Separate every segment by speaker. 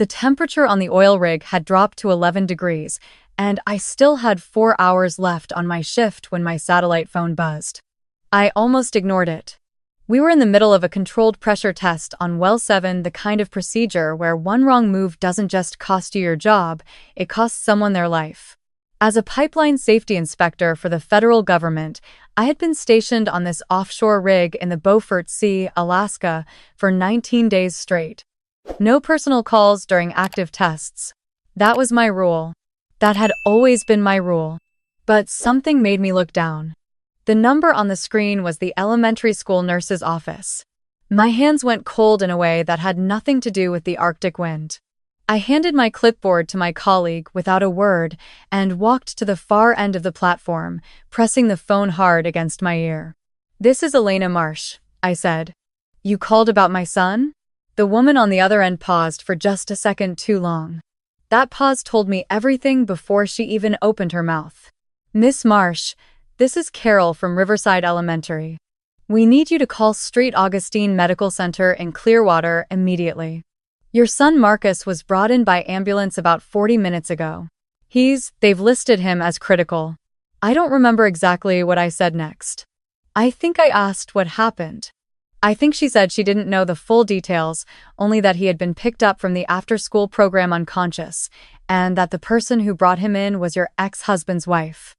Speaker 1: The temperature on the oil rig had dropped to 11 degrees, and I still had 4 hours left on my shift when my satellite phone buzzed. I almost ignored it. We were in the middle of a controlled pressure test on Well 7, the kind of procedure where one wrong move doesn't just cost you your job, it costs someone their life. As a pipeline safety inspector for the federal government, I had been stationed on this offshore rig in the Beaufort Sea, Alaska, for 19 days straight. No personal calls during active tests. That was my rule. That had always been my rule. But something made me look down. The number on the screen was the elementary school nurse's office. My hands went cold in a way that had nothing to do with the Arctic wind. I handed my clipboard to my colleague without a word and walked to the far end of the platform, pressing the phone hard against my ear. "This is Elena Marsh," I said. "You called about my son?" The woman on the other end paused for just a second too long. That pause told me everything before she even opened her mouth. "Miss Marsh, this is Carol from Riverside Elementary. We need you to call St. Augustine Medical Center in Clearwater immediately. Your son Marcus was brought in by ambulance about 40 minutes ago. They've listed him as critical." I don't remember exactly what I said next. I think I asked what happened. I think she said she didn't know the full details, only that he had been picked up from the after-school program unconscious, and that the person who brought him in was your ex-husband's wife.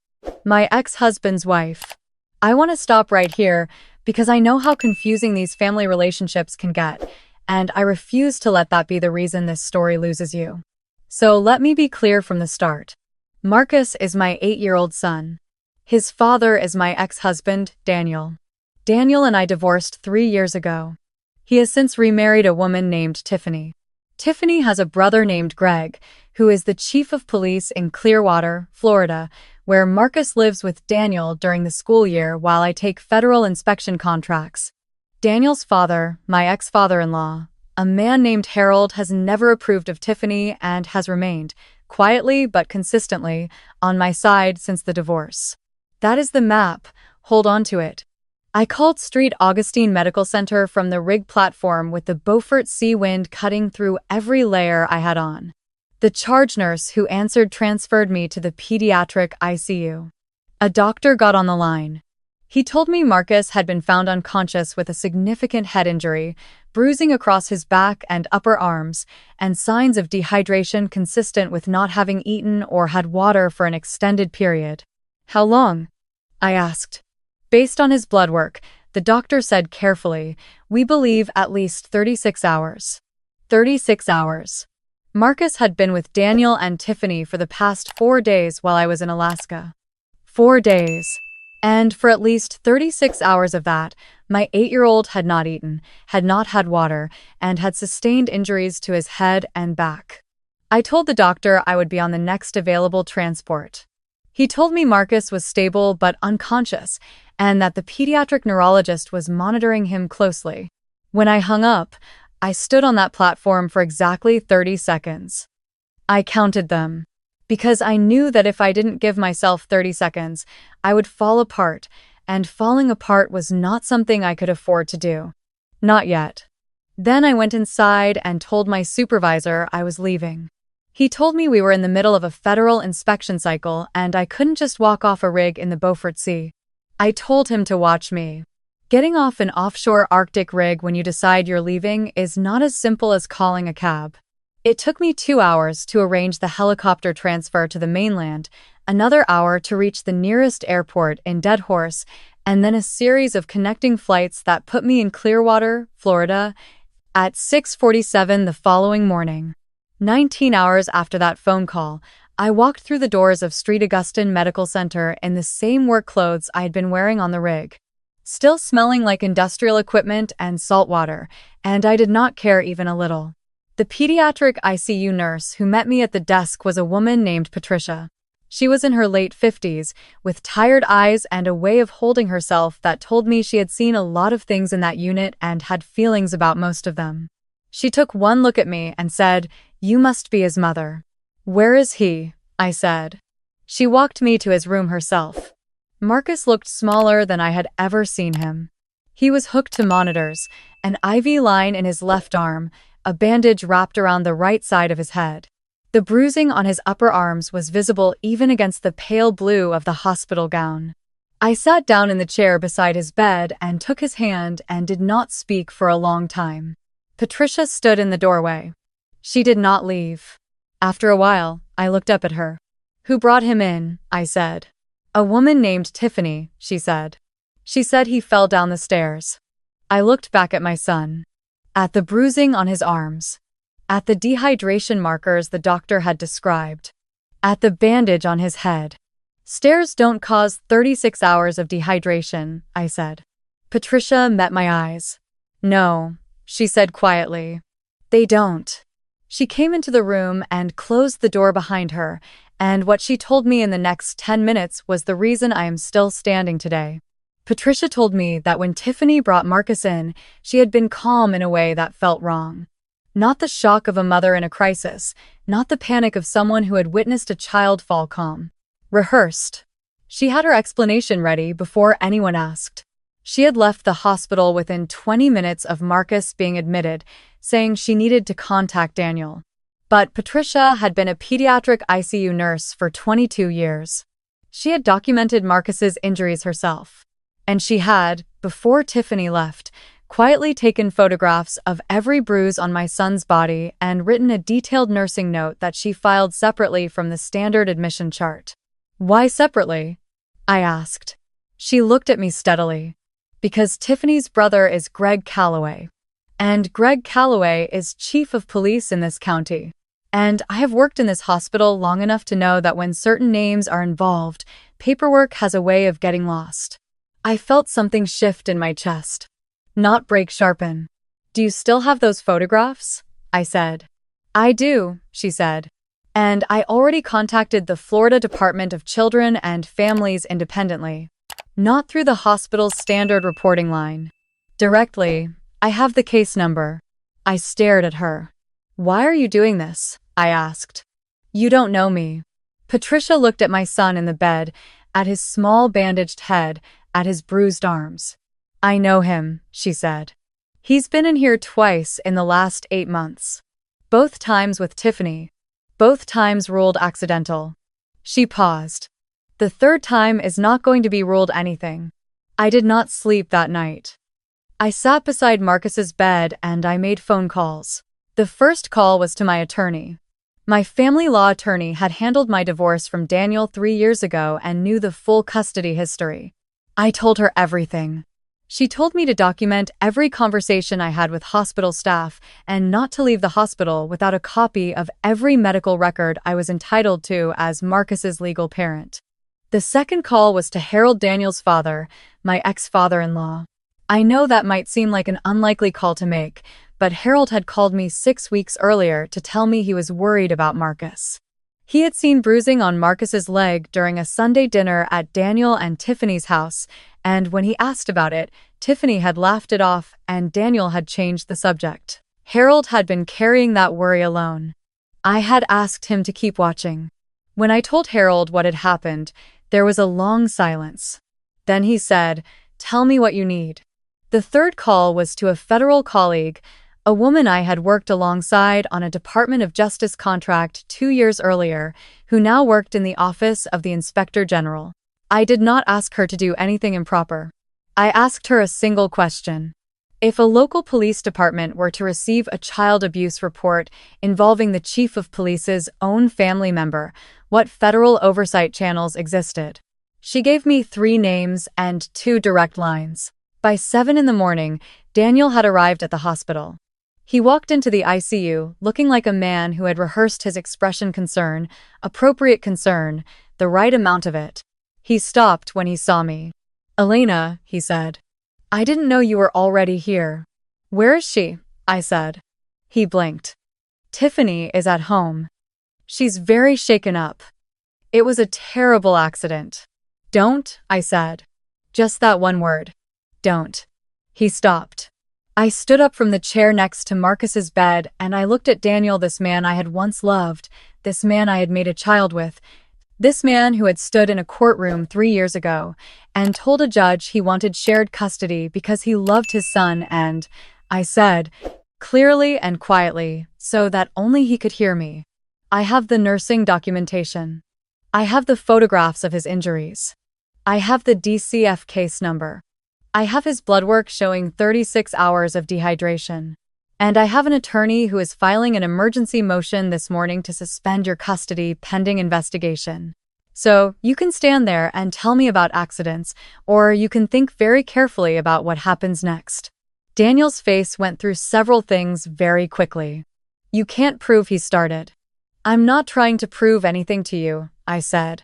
Speaker 1: My ex-husband's wife. I want to stop right here because I know how confusing these family relationships can get, and I refuse to let that be the reason this story loses you. So let me be clear from the start. Marcus is my 8-year-old son. His father is my ex-husband, Daniel. Daniel and I divorced 3 years ago. He has since remarried a woman named Tiffany. Tiffany has a brother named Greg, who is the chief of police in Clearwater, Florida, where Marcus lives with Daniel during the school year while I take federal inspection contracts. Daniel's father, my ex-father-in-law, a man named Harold, has never approved of Tiffany and has remained, quietly but consistently, on my side since the divorce. That is the map. Hold on to it. I called St. Augustine Medical Center from the rig platform with the Beaufort Sea wind cutting through every layer I had on. The charge nurse who answered transferred me to the pediatric ICU. A doctor got on the line. He told me Marcus had been found unconscious with a significant head injury, bruising across his back and upper arms, and signs of dehydration consistent with not having eaten or had water for an extended period. "How long?" I asked. Based on his blood work, the doctor said carefully, "We believe at least 36 hours. 36 hours. Marcus had been with Daniel and Tiffany for the past 4 days while I was in Alaska. 4 days. And for at least 36 hours of that, my 8-year-old had not eaten, had not had water, and had sustained injuries to his head and back. I told the doctor I would be on the next available transport. He told me Marcus was stable but unconscious, and that the pediatric neurologist was monitoring him closely. When I hung up, I stood on that platform for exactly 30 seconds. I counted them, because I knew that if I didn't give myself 30 seconds, I would fall apart, and falling apart was not something I could afford to do. Not yet. Then I went inside and told my supervisor I was leaving. He told me we were in the middle of a federal inspection cycle and I couldn't just walk off a rig in the Beaufort Sea. I told him to watch me. Getting off an offshore Arctic rig when you decide you're leaving is not as simple as calling a cab. It took me 2 hours to arrange the helicopter transfer to the mainland, another hour to reach the nearest airport in Deadhorse, and then a series of connecting flights that put me in Clearwater, Florida, at 6:47 the following morning. 19 hours after that phone call, I walked through the doors of St. Augustine Medical Center in the same work clothes I had been wearing on the rig, still smelling like industrial equipment and salt water, and I did not care even a little. The pediatric ICU nurse who met me at the desk was a woman named Patricia. She was in her late 50s, with tired eyes and a way of holding herself that told me she had seen a lot of things in that unit and had feelings about most of them. She took one look at me and said, "You must be his mother." "Where is he?" I said. She walked me to his room herself. Marcus looked smaller than I had ever seen him. He was hooked to monitors, an IV line in his left arm, a bandage wrapped around the right side of his head. The bruising on his upper arms was visible even against the pale blue of the hospital gown. I sat down in the chair beside his bed and took his hand and did not speak for a long time. Patricia stood in the doorway. She did not leave. After a while, I looked up at her. "Who brought him in?" I said. "A woman named Tiffany," she said. "She said he fell down the stairs." I looked back at my son. At the bruising on his arms. At the dehydration markers the doctor had described. At the bandage on his head. "Stairs don't cause 36 hours of dehydration," I said. Patricia met my eyes. "No," she said quietly. "They don't." She came into the room and closed the door behind her, and what she told me in the next 10 minutes was the reason I am still standing today. Patricia told me that when Tiffany brought Marcus in, she had been calm in a way that felt wrong. Not the shock of a mother in a crisis, not the panic of someone who had witnessed a child fall calm. Rehearsed. She had her explanation ready before anyone asked. She had left the hospital within 20 minutes of Marcus being admitted, saying she needed to contact Daniel. But Patricia had been a pediatric ICU nurse for 22 years. She had documented Marcus's injuries herself. And she had, before Tiffany left, quietly taken photographs of every bruise on my son's body and written a detailed nursing note that she filed separately from the standard admission chart. "Why separately?" I asked. She looked at me steadily. "Because Tiffany's brother is Greg Calloway. And Greg Calloway is chief of police in this county. And I have worked in this hospital long enough to know that when certain names are involved, paperwork has a way of getting lost." I felt something shift in my chest. Not break, sharpen. "Do you still have those photographs?" I said. "I do," she said. "And I already contacted the Florida Department of Children and Families independently. Not through the hospital's standard reporting line. Directly. I have the case number." I stared at her. "Why are you doing this?" I asked. "You don't know me." Patricia looked at my son in the bed, at his small bandaged head, at his bruised arms. "I know him," she said. "He's been in here twice in the last 8 months. Both times with Tiffany. Both times ruled accidental." She paused. "The third time is not going to be ruled anything." I did not sleep that night. I sat beside Marcus's bed and I made phone calls. The first call was to my attorney. My family law attorney had handled my divorce from Daniel 3 years ago and knew the full custody history. I told her everything. She told me to document every conversation I had with hospital staff and not to leave the hospital without a copy of every medical record I was entitled to as Marcus's legal parent. The second call was to Harold Daniel's father, my ex-father-in-law. I know that might seem like an unlikely call to make, but Harold had called me 6 weeks earlier to tell me he was worried about Marcus. He had seen bruising on Marcus's leg during a Sunday dinner at Daniel and Tiffany's house, and when he asked about it, Tiffany had laughed it off and Daniel had changed the subject. Harold had been carrying that worry alone. I had asked him to keep watching. When I told Harold what had happened, there was a long silence. Then he said, "Tell me what you need." The third call was to a federal colleague, a woman I had worked alongside on a Department of Justice contract 2 years earlier, who now worked in the office of the Inspector General. I did not ask her to do anything improper. I asked her a single question. If a local police department were to receive a child abuse report involving the chief of police's own family member, what federal oversight channels existed? She gave me 3 names and 2 direct lines. By 7 in the morning, Daniel had arrived at the hospital. He walked into the ICU looking like a man who had rehearsed his expression concern, appropriate concern, the right amount of it. He stopped when he saw me. "Elena," he said. "I didn't know you were already here." "Where is she?" I said. He blinked. "Tiffany is at home. She's very shaken up. It was a terrible accident." "Don't," I said. Just that one word. "Don't." He stopped. I stood up from the chair next to Marcus's bed and I looked at Daniel, this man I had once loved, this man I had made a child with, this man who had stood in a courtroom 3 years ago and told a judge he wanted shared custody because he loved his son and, I said, clearly and quietly, so that only he could hear me. I have the nursing documentation. I have the photographs of his injuries. I have the DCF case number. I have his blood work showing 36 hours of dehydration. And I have an attorney who is filing an emergency motion this morning to suspend your custody pending investigation. So, you can stand there and tell me about accidents, or you can think very carefully about what happens next. Daniel's face went through several things very quickly. You can't prove he started. I'm not trying to prove anything to you, I said.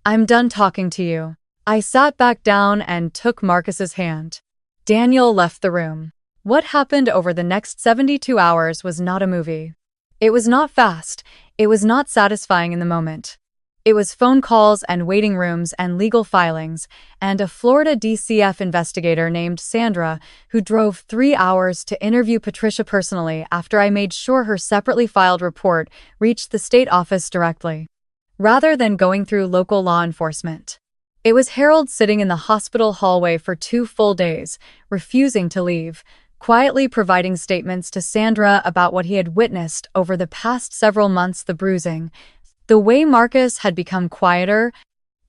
Speaker 1: I'm done talking to you. I sat back down and took Marcus's hand. Daniel left the room. What happened over the next 72 hours was not a movie. It was not fast. It was not satisfying in the moment. It was phone calls and waiting rooms and legal filings, and a Florida DCF investigator named Sandra who drove 3 hours to interview Patricia personally after I made sure her separately filed report reached the state office directly, rather than going through local law enforcement. It was Harold sitting in the hospital hallway for 2 full days, refusing to leave, quietly providing statements to Sandra about what he had witnessed over the past several months: the bruising, the way Marcus had become quieter,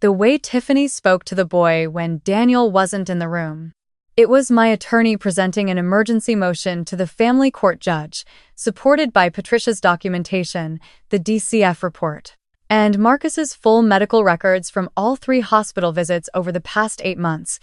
Speaker 1: the way Tiffany spoke to the boy when Daniel wasn't in the room. It was my attorney presenting an emergency motion to the family court judge, supported by Patricia's documentation, the DCF report, and Marcus's full medical records from all 3 hospital visits over the past 8 months,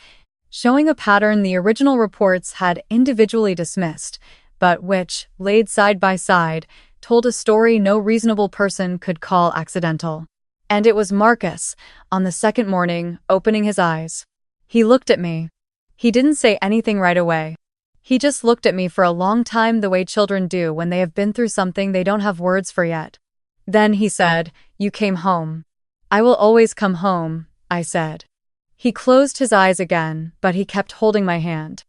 Speaker 1: showing a pattern the original reports had individually dismissed, but which, laid side by side, told a story no reasonable person could call accidental. And it was Marcus, on the second morning, opening his eyes. He looked at me. He didn't say anything right away. He just looked at me for a long time, the way children do when they have been through something they don't have words for yet. Then he said, "You came home." "I will always come home," I said. He closed his eyes again, but he kept holding my hand.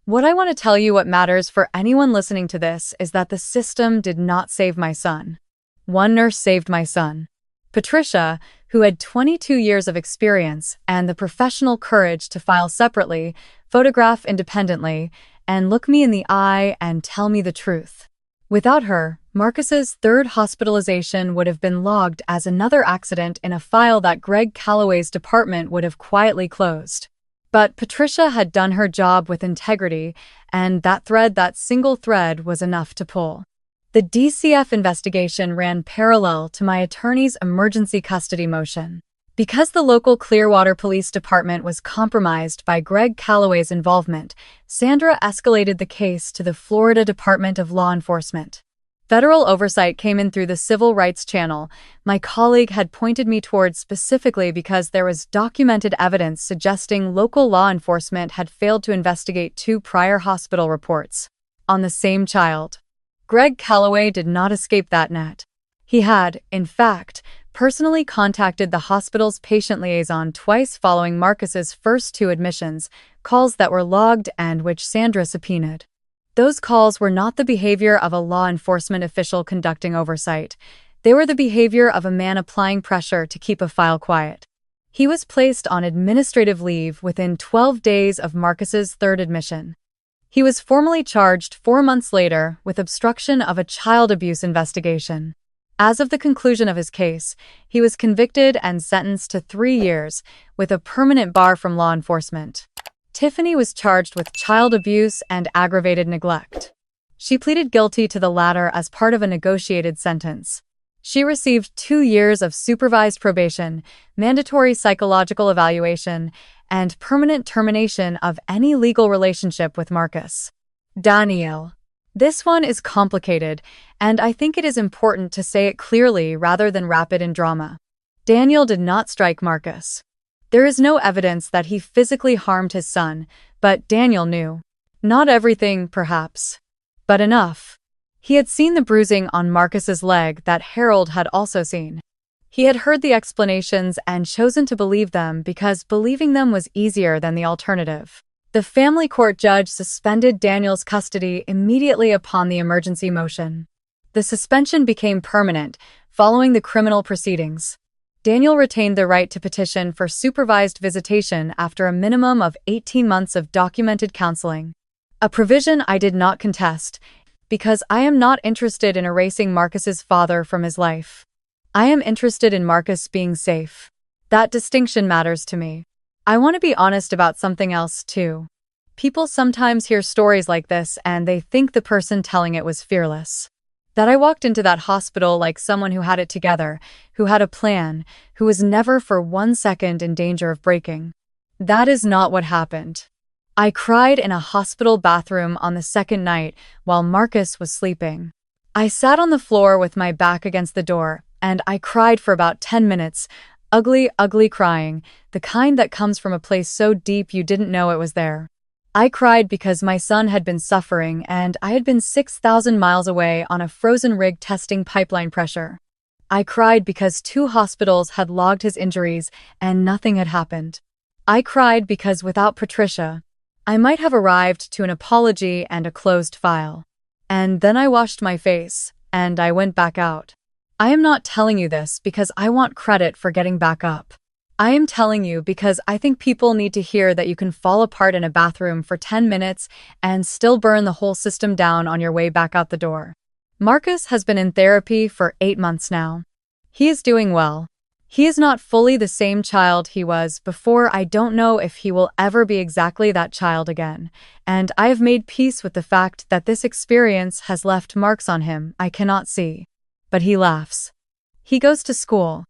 Speaker 1: What I want to tell you, what matters for anyone listening to this, is that the system did not save my son. One nurse saved my son. Patricia, who had 22 years of experience and the professional courage to file separately, photograph independently, and look me in the eye and tell me the truth. Without her, Marcus's 3rd hospitalization would have been logged as another accident in a file that Greg Calloway's department would have quietly closed. But Patricia had done her job with integrity, and that single thread was enough to pull. The DCF investigation ran parallel to my attorney's emergency custody motion. Because the local Clearwater Police Department was compromised by Greg Calloway's involvement, Sandra escalated the case to the Florida Department of Law Enforcement. Federal oversight came in through the civil rights channel my colleague had pointed me towards, specifically because there was documented evidence suggesting local law enforcement had failed to investigate 2 prior hospital reports on the same child. Greg Calloway did not escape that net. He had, in fact, personally contacted the hospital's patient liaison twice following Marcus's first 2 admissions, calls that were logged and which Sandra subpoenaed. Those calls were not the behavior of a law enforcement official conducting oversight. They were the behavior of a man applying pressure to keep a file quiet. He was placed on administrative leave within 12 days of Marcus's 3rd admission. He was formally charged 4 months later with obstruction of a child abuse investigation. As of the conclusion of his case, he was convicted and sentenced to 3 years, with a permanent bar from law enforcement. Tiffany was charged with child abuse and aggravated neglect. She pleaded guilty to the latter as part of a negotiated sentence. She received 2 years of supervised probation, mandatory psychological evaluation, and permanent termination of any legal relationship with Marcus. Daniel. This one is complicated, and I think it is important to say it clearly rather than wrap it in drama. Daniel did not strike Marcus. There is no evidence that he physically harmed his son, but Daniel knew. Not everything, perhaps, but enough. He had seen the bruising on Marcus's leg that Harold had also seen. He had heard the explanations and chosen to believe them because believing them was easier than the alternative. The family court judge suspended Daniel's custody immediately upon the emergency motion. The suspension became permanent following the criminal proceedings. Daniel retained the right to petition for supervised visitation after a minimum of 18 months of documented counseling. A provision I did not contest. Because I am not interested in erasing Marcus's father from his life. I am interested in Marcus being safe. That distinction matters to me. I want to be honest about something else, too. People sometimes hear stories like this and they think the person telling it was fearless. That I walked into that hospital like someone who had it together, who had a plan, who was never for 1 second in danger of breaking. That is not what happened. I cried in a hospital bathroom on the second night while Marcus was sleeping. I sat on the floor with my back against the door, and I cried for about 10 minutes, ugly, ugly crying, the kind that comes from a place so deep you didn't know it was there. I cried because my son had been suffering and I had been 6,000 miles away on a frozen rig testing pipeline pressure. I cried because 2 hospitals had logged his injuries and nothing had happened. I cried because without Patricia, I might have arrived to an apology and a closed file. And then I washed my face, and I went back out. I am not telling you this because I want credit for getting back up. I am telling you because I think people need to hear that you can fall apart in a bathroom for 10 minutes and still burn the whole system down on your way back out the door. Marcus has been in therapy for 8 months now. He is doing well. He is not fully the same child he was before. I don't know if he will ever be exactly that child again, and I have made peace with the fact that this experience has left marks on him I cannot see. But he laughs. He goes to school.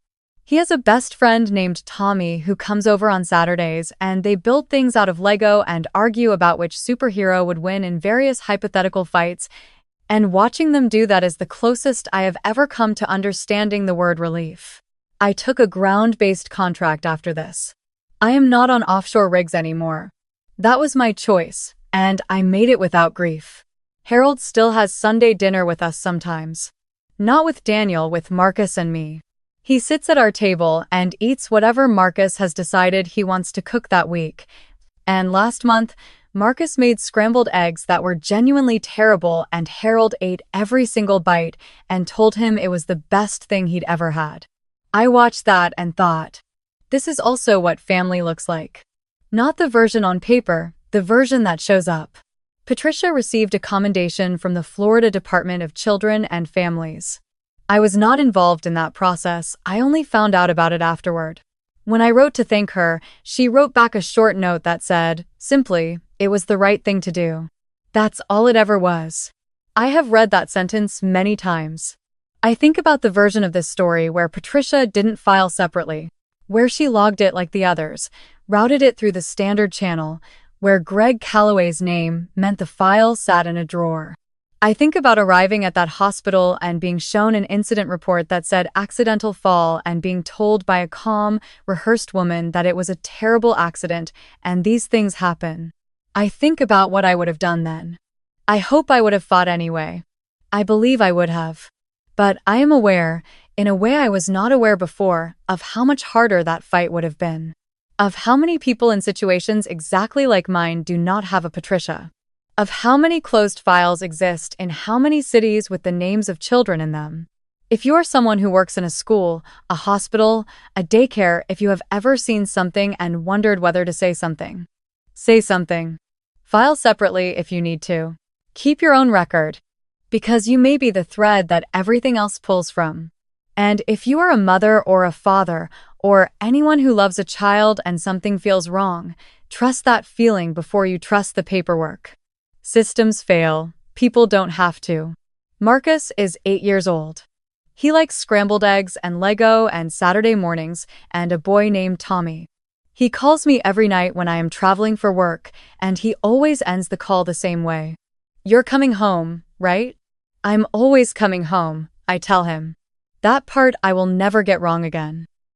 Speaker 1: He has a best friend named Tommy who comes over on Saturdays, and they build things out of Lego and argue about which superhero would win in various hypothetical fights, and watching them do that is the closest I have ever come to understanding the word relief. I took a ground-based contract after this. I am not on offshore rigs anymore. That was my choice, and I made it without grief. Harold still has Sunday dinner with us sometimes. Not with Daniel, with Marcus and me. He sits at our table and eats whatever Marcus has decided he wants to cook that week. And last month, Marcus made scrambled eggs that were genuinely terrible, and Harold ate every single bite and told him it was the best thing he'd ever had. I watched that and thought, this is also what family looks like. Not the version on paper, the version that shows up. Patricia received a commendation from the Florida Department of Children and Families. I was not involved in that process, I only found out about it afterward. When I wrote to thank her, she wrote back a short note that said, simply, it was the right thing to do. That's all it ever was. I have read that sentence many times. I think about the version of this story where Patricia didn't file separately, where she logged it like the others, routed it through the standard channel, where Greg Calloway's name meant the file sat in a drawer. I think about arriving at that hospital and being shown an incident report that said accidental fall and being told by a calm, rehearsed woman that it was a terrible accident and these things happen. I think about what I would have done then. I hope I would have fought anyway. I believe I would have. But I am aware, in a way I was not aware before, of how much harder that fight would have been. Of how many people in situations exactly like mine do not have a Patricia. Of how many closed files exist in how many cities with the names of children in them. If you are someone who works in a school, a hospital, a daycare, if you have ever seen something and wondered whether to say something. Say something. File separately if you need to. Keep your own record. Because you may be the thread that everything else pulls from. And if you are a mother or a father, or anyone who loves a child and something feels wrong, trust that feeling before you trust the paperwork. Systems fail. People don't have to. Marcus is 8 years old. He likes scrambled eggs and Lego and Saturday mornings and a boy named Tommy. He calls me every night when I am traveling for work, and he always ends the call the same way. You're coming home, right? I'm always coming home, I tell him. That part I will never get wrong again.